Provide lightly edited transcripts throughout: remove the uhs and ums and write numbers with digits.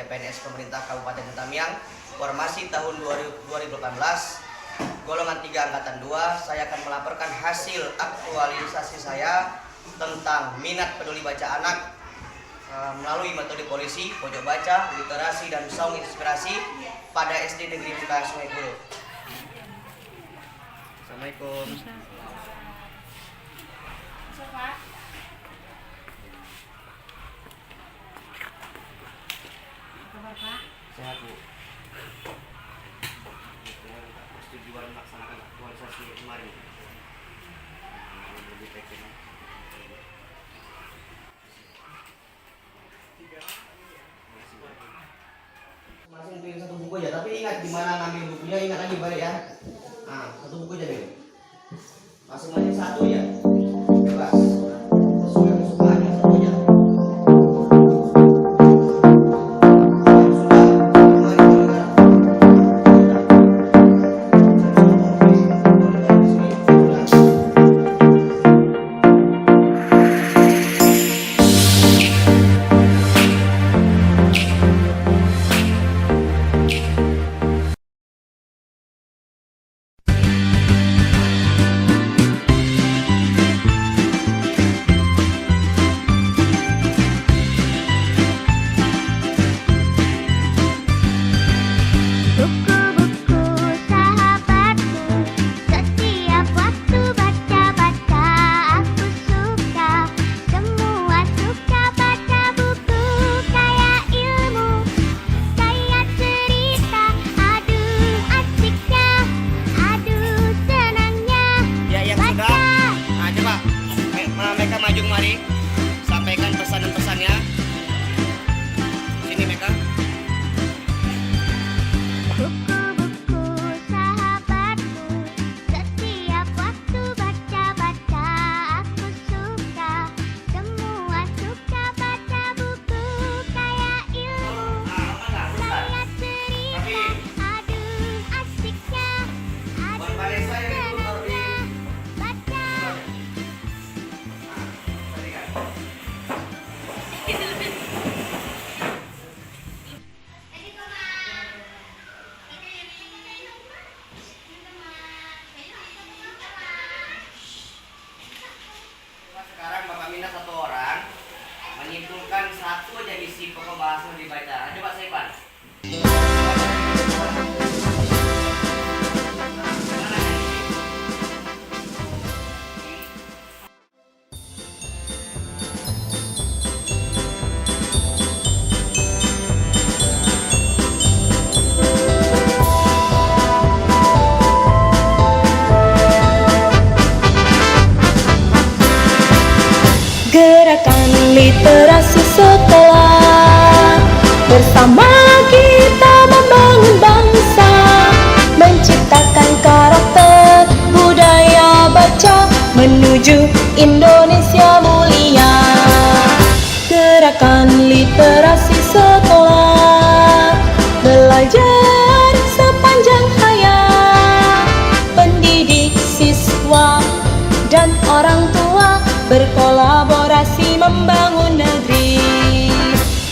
sebagai PNS pemerintah Kabupaten Tamiang, formasi tahun 2018, golongan 3 angkatan 2. Saya akan melaporkan hasil aktualisasi saya tentang minat peduli baca anak melalui metode polisi, pojok baca, literasi, dan saung inspirasi pada SD Negeri Muka Sungai Purut. Assalamualaikum. Sehat, Bu. Persetujuan melaksanakan aktualisasi kemarin. Lebih baik ini. Masih pilih satu buku aja, tapi ingat gimana ngambil bukunya, ingat lagi balik ya. Nah, satu buku aja deh. Masing-masing satu ya. Bebas. Sesuai kesukaannya satu aja. Mereka maju kemari, sampaikan pesan dan pesannya. Sini mereka. Buku-buku sahabatku, setiap waktu baca-baca aku suka. Semua suka baca buku kayak ilmu, kayak cerita. Aduh asiknya, aduh senangnya baca. Sekarang Bapak minta satu orang menyimpulkan satu aja isi pokok bahasa yang dibaca. Coba Saipan. Gerakan literasi sekolah, bersama kita membangun bangsa, menciptakan karakter budaya baca menuju Indonesia mulia. Gerakan literasi sekolah, belajar sepanjang hayat, pendidik siswa dan orang tua berkolaborasi membangun negeri.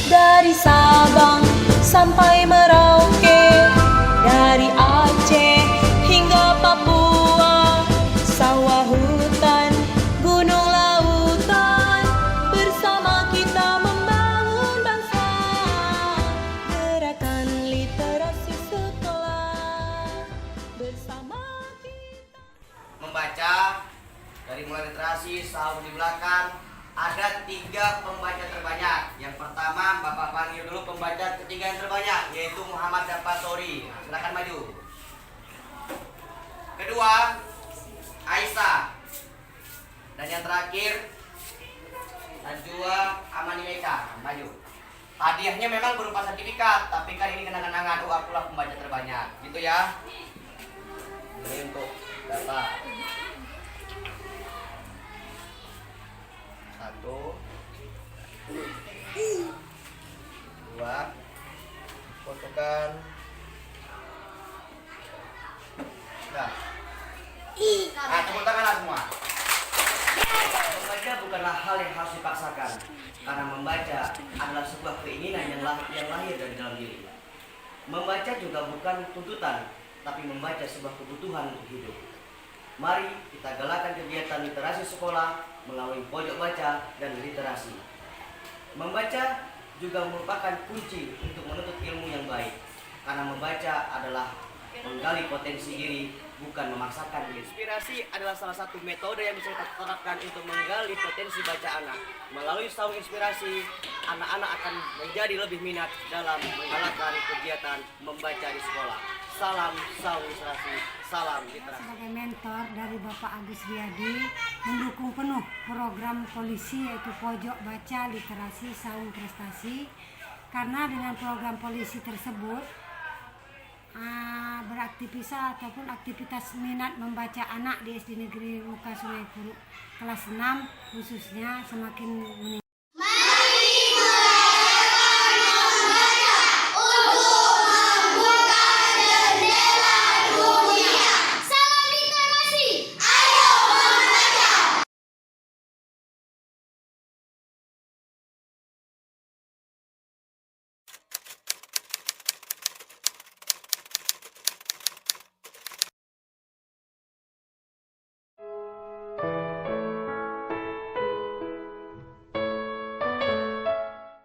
Dari Sabang sampai Merauke, dari Aceh hingga Papua, sawah hutan, gunung lautan, bersama kita membangun bangsa. Gerakan literasi sekolah, bersama kita Membaca. Dari mulai literasi, saung di belakang, ada 3 pembaca terbanyak. Yang pertama, Bapak panggil dulu pembaca ketiga yang terbanyak, yaitu Muhammad Dapatori. Silakan maju. Kedua, Aisyah. Dan yang terakhir, Najwa Amani Meka. Maju. Hadiahnya memang berupa sertifikat, tapi kan ini kenang-kenangan. Oh, akulah pembaca terbanyak. Gitu ya. Ini untuk Bapak. 1, 2, fotokan. Nah, tepuk tanganlah semua. Membaca bukan bukanlah hal yang harus dipaksakan, karena membaca adalah sebuah keinginan yang lahir dari dalam diri. Membaca juga bukan tuntutan, tapi membaca sebuah kebutuhan untuk hidup. Mari kita galakkan kegiatan literasi sekolah melalui pojok baca dan literasi. Membaca juga merupakan kunci untuk menuntut ilmu yang baik, karena membaca adalah menggali potensi diri, bukan memaksakan diri. Inspirasi adalah salah satu metode yang bisa kita terapkan untuk menggali potensi baca anak. Melalui saung inspirasi, anak-anak akan menjadi lebih minat dalam menggalakkan kegiatan membaca di sekolah. Salam saung inspirasi, salam literasi. Sebagai mentor dari Bapak Agus Riyadi, mendukung penuh program polisi yaitu pojok baca literasi saung prestasi, karena dengan program polisi tersebut beraktivitas ataupun aktivitas minat membaca anak di SD Negeri Muka Sungai Puruk kelas 6 khususnya semakin meningkat.